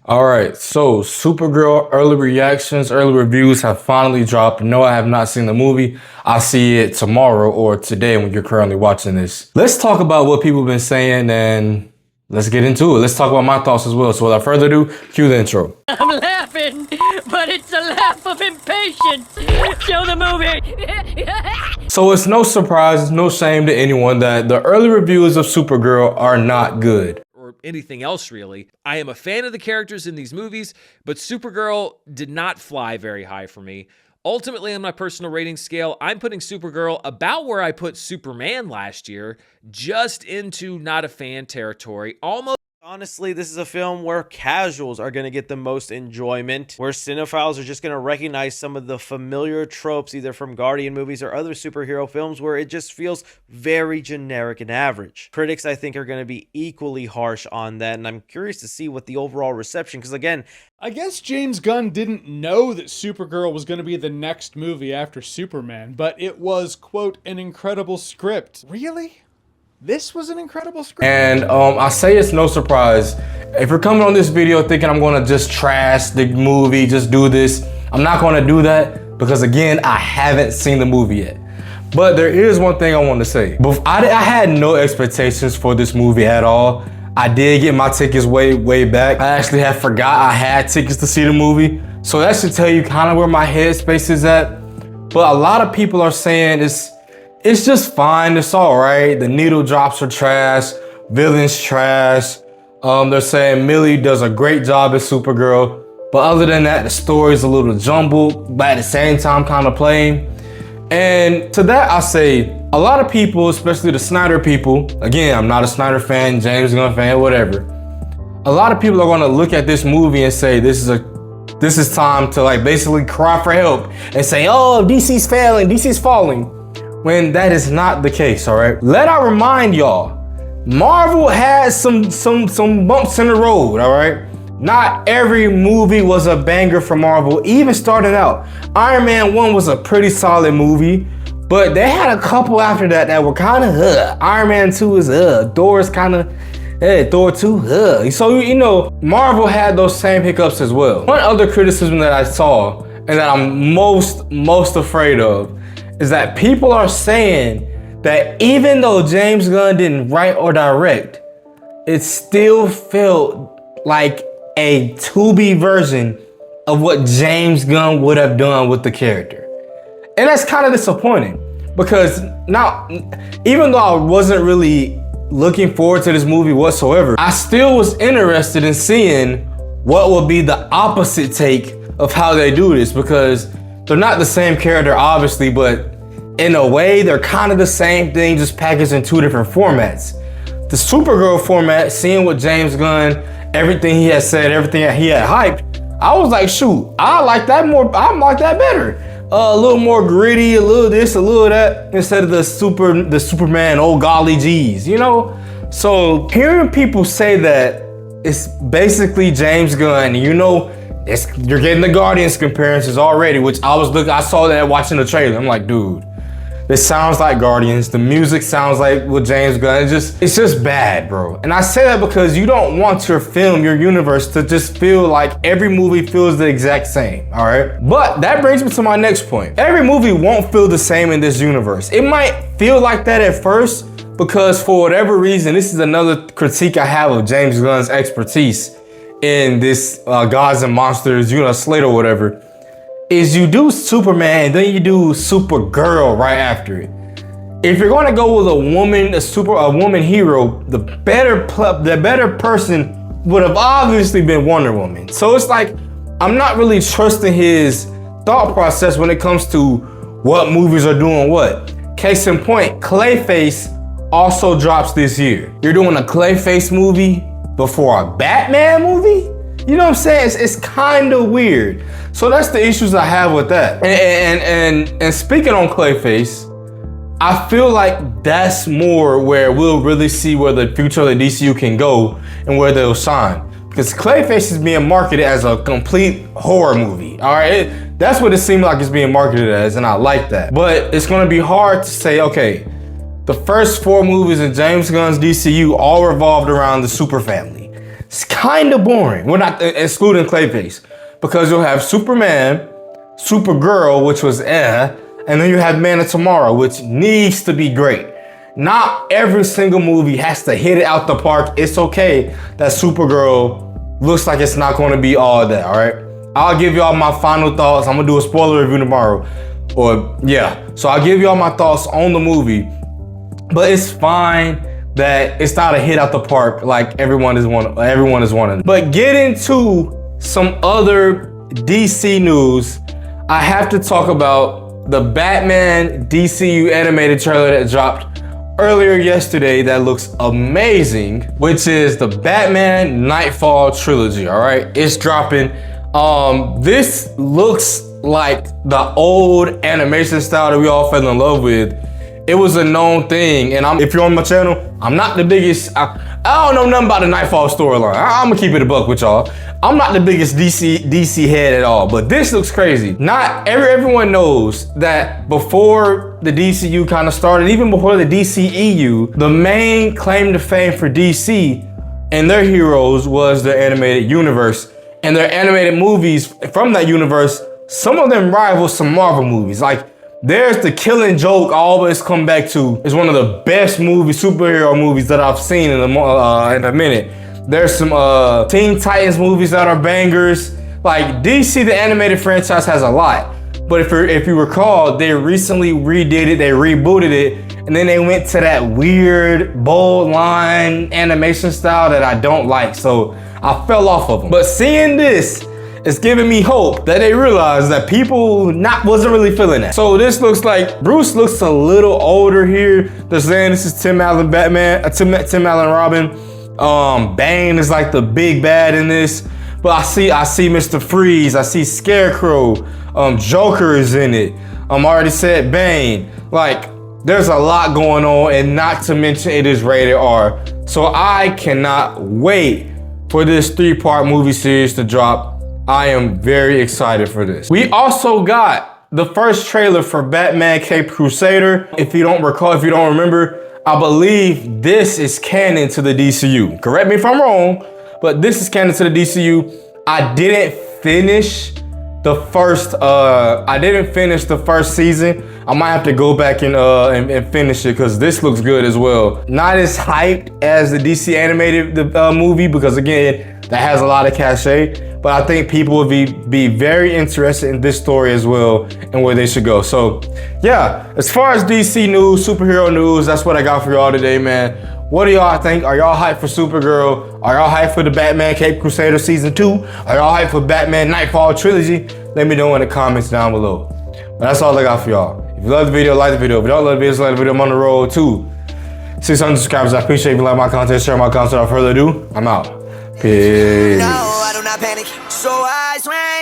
All right, so Supergirl early reactions, early reviews have finally dropped. No, I have not seen the movie. I'll see it tomorrow or today when you're currently watching this. Let's talk about what people have been saying and let's get into it. Let's talk about my thoughts as well. So without further ado, cue the intro. I'm laughing, but it's a laugh of impatience. Show the movie. So it's no surprise, it's no shame to anyone that the early reviews of Supergirl are not good. Or anything else, really. I am a fan of the characters in these movies, but Supergirl did not fly very high for me. Ultimately, on my personal rating scale, I'm putting Supergirl about where I put Superman last year, just into not a fan territory, almost. Honestly, this is a film where casuals are going to get the most enjoyment, where cinephiles are just going to recognize some of the familiar tropes, either from Guardian movies or other superhero films, where it just feels very generic and average. Critics, I think, are going to be equally harsh on that, and I'm curious to see what the overall reception, because again, I guess James Gunn didn't know that Supergirl was going to be the next movie after Superman, but it was, quote, an incredible script. Really? This was an incredible script. And I say it's no surprise. If you're coming on this video thinking I'm gonna just trash the movie, just do this, I'm not gonna do that because again, I haven't seen the movie yet. But there is one thing I want to say. I had no expectations for this movie at all. I did get my tickets way back. I actually had forgot I had tickets to see the movie. So that should tell you kind of where my headspace is at. But a lot of people are saying it's just fine, it's all right. The needle drops are trash, villains trash. They're saying Millie does a great job as Supergirl. But other than that, the story's a little jumbled, but at the same time kind of plain. And to that I say, a lot of people, especially the Snyder people, again, I'm not a Snyder fan, James Gunn fan, whatever. A lot of people are gonna look at this movie and say, this is time to like basically cry for help and say, oh, DC's failing, DC's falling. When that is not the case, all right? Let I remind y'all, Marvel had some bumps in the road, all right? Not every movie was a banger for Marvel, even starting out. Iron Man 1 was a pretty solid movie, but they had a couple after that were kind of, Iron Man 2 is, Thor is kind of, Thor 2, So, you know, Marvel had those same hiccups as well. One other criticism that I saw, and that I'm most afraid of, is that people are saying that even though James Gunn didn't write or direct, it still felt like a to-be version of what James Gunn would have done with the character. And that's kind of disappointing because now, even though I wasn't really looking forward to this movie whatsoever, I still was interested in seeing what would be the opposite take of how they do this, because they're not the same character, obviously, but in a way, they're kind of the same thing, just packaged in two different formats. The Supergirl format, seeing what James Gunn, everything he had said, everything that he had hyped, I was like, shoot, I like that better. A little more gritty, a little this, a little that, instead of the Superman, oh golly geez, you know? So hearing people say that it's basically James Gunn, you know, you're getting the Guardians comparisons already, which I saw that watching the trailer. I'm like, dude, this sounds like Guardians. The music sounds like with James Gunn. It's just bad, bro. And I say that because you don't want your film, your universe to just feel like every movie feels the exact same, all right? But that brings me to my next point. Every movie won't feel the same in this universe. It might feel like that at first because for whatever reason, this is another critique I have of James Gunn's expertise in this Gods and Monsters, slate or whatever, is you do Superman and then you do Supergirl right after it. If you're going to go with a woman hero, the better person would have obviously been Wonder Woman. So it's like, I'm not really trusting his thought process when it comes to what movies are doing what. Case in point, Clayface also drops this year. You're doing a Clayface movie before a Batman movie? You know what I'm saying? It's kind of weird. So that's the issues I have with that. And speaking on Clayface, I feel like that's more where we'll really see where the future of the DCU can go and where they'll shine. Because Clayface is being marketed as a complete horror movie, all right? That's what it seems like it's being marketed as, and I like that. But it's gonna be hard to say, okay, the first 4 movies in James Gunn's DCU all revolved around the super family. it's kind of boring. We're not excluding Clayface, because you'll have Superman, Supergirl, which was and then you have Man of Tomorrow, which needs to be great. Not every single movie has to hit it out the park. It's okay that Supergirl looks like it's not going to be all that, all right? I'll give y'all my final thoughts. I'm going to do a spoiler review tomorrow. So I'll give y'all my thoughts on the movie. But it's fine that it's not a hit out the park like everyone is wanting. But get into some other DC news. I have to talk about the Batman DCU animated trailer that dropped earlier yesterday that looks amazing, which is the Batman Nightfall trilogy. All right, it's dropping. This looks like the old animation style that we all fell in love with. It was a known thing, and if you're on my channel, I'm not the biggest. I don't know nothing about the Nightfall storyline. I'm gonna keep it a buck with y'all. I'm not the biggest DC head at all, but this looks crazy. Not everyone knows that before the DCU kind of started, even before the DCEU, the main claim to fame for DC and their heroes was their animated universe. And their animated movies from that universe, some of them rival some Marvel movies. Like, there's The Killing Joke I always come back to. It's one of the best superhero movies that I've seen in a minute. There's some Teen Titans movies that are bangers. Like, DC, the animated franchise, has a lot. But if you recall, they recently redid it, they rebooted it, and then they went to that weird, bold line animation style that I don't like. So I fell off of them. But seeing this, it's giving me hope that they realized that people wasn't really feeling that. So this looks like Bruce looks a little older here. They're saying this is Tim Allen Batman, Tim Allen Robin. Bane is like the big bad in this. But I see Mr. Freeze, I see Scarecrow, Joker is in it. I already said Bane. Like, there's a lot going on, and not to mention it is rated R. So I cannot wait for this 3-part movie series to drop. I am very excited for this. We also got the first trailer for Batman Cape Crusader. If you don't remember, I believe this is canon to the DCU. Correct me if I'm wrong, but this is canon to the DCU. I didn't finish the first season. I might have to go back and finish it, because this looks good as well. Not as hyped as the DC animated movie, because again, that has a lot of cachet. But I think people will be very interested in this story as well, and where they should go. So yeah, as far as DC news, superhero news, that's what I got for y'all today, man. What do y'all think? Are y'all hyped for Supergirl? Are y'all hyped for the Batman Cape Crusader Season 2? Are y'all hyped for Batman Nightfall Trilogy? Let me know in the comments down below. But that's all I got for y'all. If you love the video, like the video. If you don't love the video, dislike the video. I'm on the road to 600 subscribers. I appreciate if you like my content, share my content. Without further ado, I'm out. Peace. No, I do not panic, so I swam.